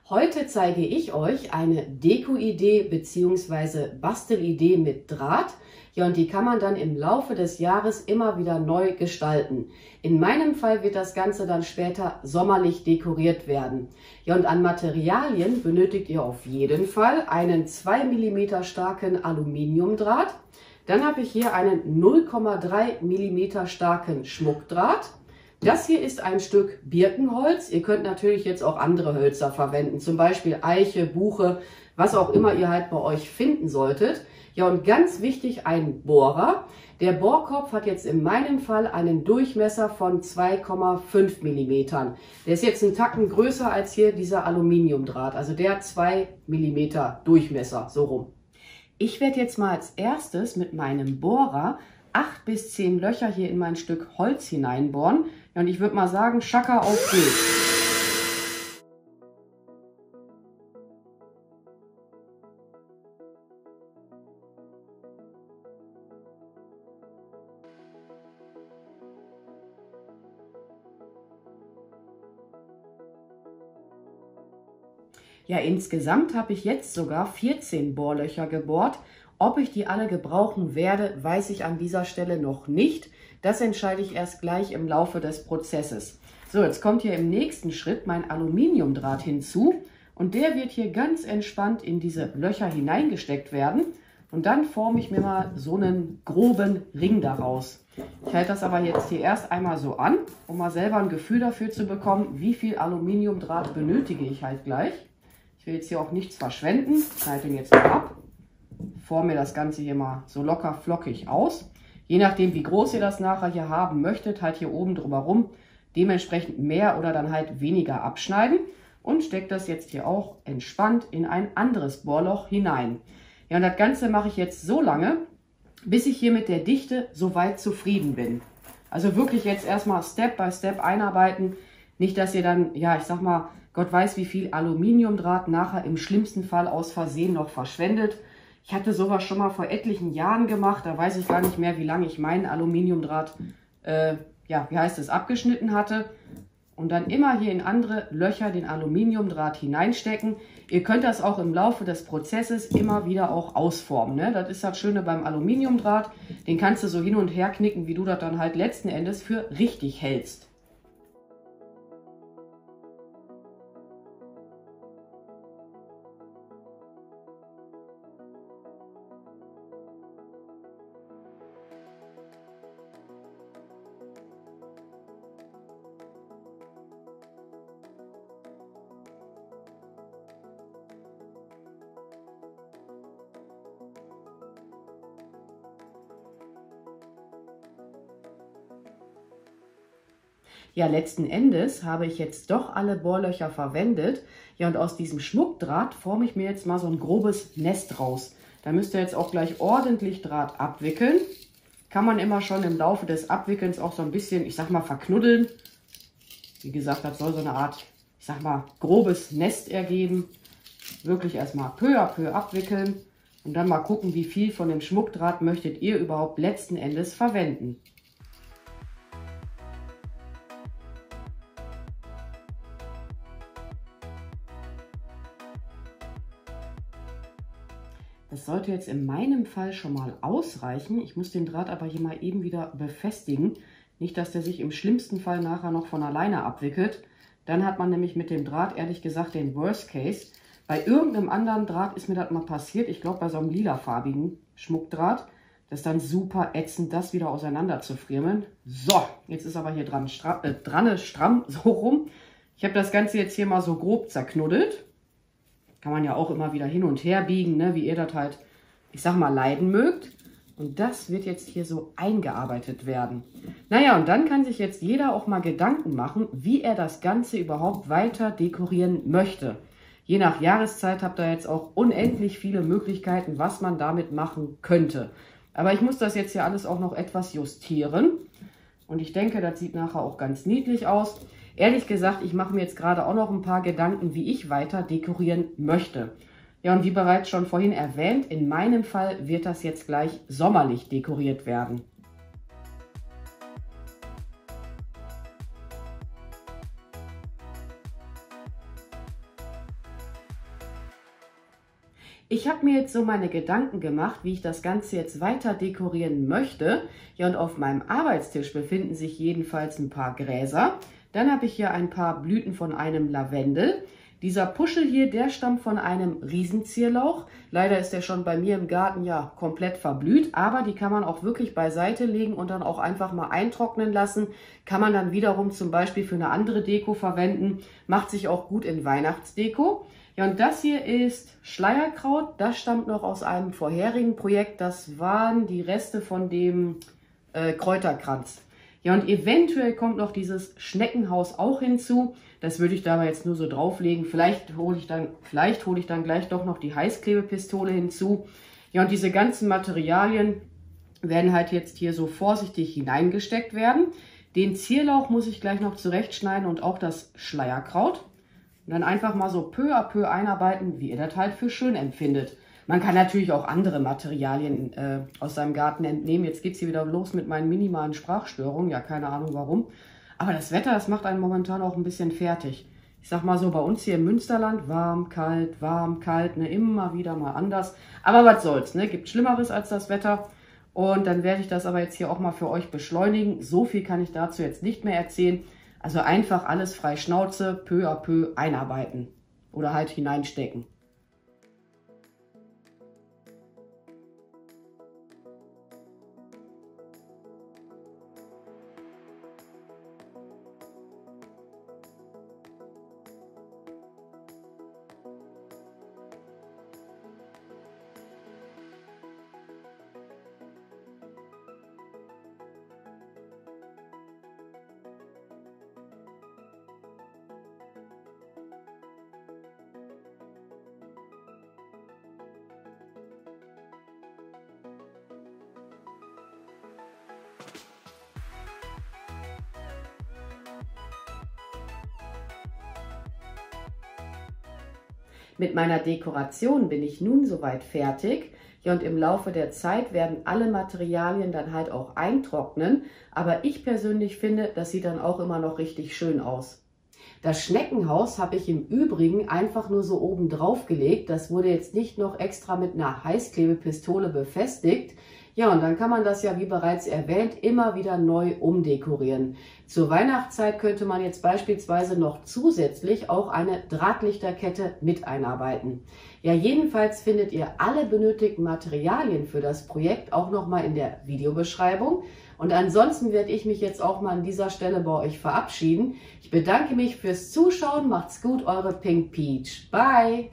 Heute zeige ich euch eine Deko-Idee bzw. Bastelidee mit Draht. Ja, und die kann man dann im Laufe des Jahres immer wieder neu gestalten. In meinem Fall wird das Ganze dann später sommerlich dekoriert werden. Ja, und an Materialien benötigt ihr auf jeden Fall einen 2 mm starken Aluminiumdraht. Dann habe ich hier einen 0,3 mm starken Schmuckdraht. Das hier ist ein Stück Birkenholz. Ihr könnt natürlich jetzt auch andere Hölzer verwenden, zum Beispiel Eiche, Buche, was auch immer ihr halt bei euch finden solltet. Ja, und ganz wichtig, ein Bohrer. Der Bohrkopf hat jetzt in meinem Fall einen Durchmesser von 2,5 mm. Der ist jetzt einen Tacken größer als hier dieser Aluminiumdraht, also der hat 2 mm Durchmesser, so rum. Ich werde jetzt mal als erstes mit meinem Bohrer 8 bis 10 Löcher hier in mein Stück Holz hineinbohren. Ja, und ich würde mal sagen, Schakka, auf geht's. Ja, insgesamt habe ich jetzt sogar 14 Bohrlöcher gebohrt. Ob ich die alle gebrauchen werde, weiß ich an dieser Stelle noch nicht. Das entscheide ich erst gleich im Laufe des Prozesses. So, jetzt kommt hier im nächsten Schritt mein Aluminiumdraht hinzu und der wird hier ganz entspannt in diese Löcher hineingesteckt werden. Und dann forme ich mir mal so einen groben Ring daraus. Ich halte das aber jetzt hier erst einmal so an, um mal selber ein Gefühl dafür zu bekommen, wie viel Aluminiumdraht benötige ich halt gleich. Ich will jetzt hier auch nichts verschwenden. Ich halte den jetzt mal ab. Forme mir das Ganze hier mal so locker flockig aus. Je nachdem, wie groß ihr das nachher hier haben möchtet, halt hier oben drüber rum dementsprechend mehr oder dann halt weniger abschneiden und steckt das jetzt hier auch entspannt in ein anderes Bohrloch hinein. Ja, und das Ganze mache ich jetzt so lange, bis ich hier mit der Dichte soweit zufrieden bin. Also wirklich jetzt erstmal Step by Step einarbeiten. Nicht, dass ihr dann, ja, ich sag mal, Gott weiß, wie viel Aluminiumdraht nachher im schlimmsten Fall aus Versehen noch verschwendet. Ich hatte sowas schon mal vor etlichen Jahren gemacht, da weiß ich gar nicht mehr, wie lange ich meinen Aluminiumdraht, abgeschnitten hatte. Und dann immer hier in andere Löcher den Aluminiumdraht hineinstecken. Ihr könnt das auch im Laufe des Prozesses immer wieder auch ausformen, ne? Das ist das Schöne beim Aluminiumdraht. Den kannst du so hin und her knicken, wie du das dann halt letzten Endes für richtig hältst. Ja, letzten Endes habe ich jetzt doch alle Bohrlöcher verwendet. Ja, und aus diesem Schmuckdraht forme ich mir jetzt mal so ein grobes Nest raus. Da müsst ihr jetzt auch gleich ordentlich Draht abwickeln. Kann man immer schon im Laufe des Abwickelns auch so ein bisschen, ich sag mal, verknuddeln. Wie gesagt, das soll so eine Art, ich sag mal, grobes Nest ergeben. Wirklich erstmal peu à peu abwickeln und dann mal gucken, wie viel von dem Schmuckdraht möchtet ihr überhaupt letzten Endes verwenden. Das sollte jetzt in meinem Fall schon mal ausreichen. Ich muss den Draht aber hier mal eben wieder befestigen. Nicht, dass der sich im schlimmsten Fall nachher noch von alleine abwickelt. Dann hat man nämlich mit dem Draht, ehrlich gesagt, den Worst Case. Bei irgendeinem anderen Draht ist mir das mal passiert. Ich glaube, bei so einem lilafarbigen Schmuckdraht. Das ist dann super ätzend, das wieder auseinander zu friemeln. So, jetzt ist aber hier dran stramm so rum. Ich habe das Ganze jetzt hier mal so grob zerknuddelt. Kann man ja auch immer wieder hin und her biegen, ne, wie ihr das halt, ich sag mal, leiden mögt. Und das wird jetzt hier so eingearbeitet werden. Naja, und dann kann sich jetzt jeder auch mal Gedanken machen, wie er das Ganze überhaupt weiter dekorieren möchte. Je nach Jahreszeit habt ihr jetzt auch unendlich viele Möglichkeiten, was man damit machen könnte. Aber ich muss das jetzt hier alles auch noch etwas justieren. Und ich denke, das sieht nachher auch ganz niedlich aus. Ehrlich gesagt, ich mache mir jetzt gerade auch noch ein paar Gedanken, wie ich weiter dekorieren möchte. Ja, und wie bereits schon vorhin erwähnt, in meinem Fall wird das jetzt gleich sommerlich dekoriert werden. Ich habe mir jetzt so meine Gedanken gemacht, wie ich das Ganze jetzt weiter dekorieren möchte. Ja, und auf meinem Arbeitstisch befinden sich jedenfalls ein paar Gräser. Dann habe ich hier ein paar Blüten von einem Lavendel. Dieser Puschel hier, der stammt von einem Riesenzierlauch. Leider ist der schon bei mir im Garten ja komplett verblüht, aber die kann man auch wirklich beiseite legen und dann auch einfach mal eintrocknen lassen. Kann man dann wiederum zum Beispiel für eine andere Deko verwenden. Macht sich auch gut in Weihnachtsdeko. Ja, und das hier ist Schleierkraut. Das stammt noch aus einem vorherigen Projekt. Das waren die Reste von dem Kräuterkranz. Ja, und eventuell kommt noch dieses Schneckenhaus auch hinzu. Das würde ich da aber jetzt nur so drauflegen. Vielleicht hole ich dann gleich doch noch die Heißklebepistole hinzu. Ja, und diese ganzen Materialien werden halt jetzt hier so vorsichtig hineingesteckt werden. Den Zierlauch muss ich gleich noch zurechtschneiden und auch das Schleierkraut. Und dann einfach mal so peu à peu einarbeiten, wie ihr das halt für schön empfindet. Man kann natürlich auch andere Materialien aus seinem Garten entnehmen. Jetzt geht es hier wieder los mit meinen minimalen Sprachstörungen. Ja, keine Ahnung warum. Aber das Wetter, das macht einen momentan auch ein bisschen fertig. Ich sag mal so, bei uns hier im Münsterland, warm, kalt, ne, immer wieder mal anders. Aber was soll's, ne? Gibt Schlimmeres als das Wetter. Und dann werde ich das aber jetzt hier auch mal für euch beschleunigen. So viel kann ich dazu jetzt nicht mehr erzählen. Also einfach alles frei Schnauze, peu à peu einarbeiten. Oder halt hineinstecken. Mit meiner Dekoration bin ich nun soweit fertig. Ja, und im Laufe der Zeit werden alle Materialien dann halt auch eintrocknen. Aber ich persönlich finde, das sieht dann auch immer noch richtig schön aus. Das Schneckenhaus habe ich im Übrigen einfach nur so oben drauf gelegt. Das wurde jetzt nicht noch extra mit einer Heißklebepistole befestigt. Ja, und dann kann man das ja, wie bereits erwähnt, immer wieder neu umdekorieren. Zur Weihnachtszeit könnte man jetzt beispielsweise noch zusätzlich auch eine Drahtlichterkette mit einarbeiten. Ja, jedenfalls findet ihr alle benötigten Materialien für das Projekt auch nochmal in der Videobeschreibung. Und ansonsten werde ich mich jetzt auch mal an dieser Stelle bei euch verabschieden. Ich bedanke mich fürs Zuschauen. Macht's gut, eure Pink Peach. Bye!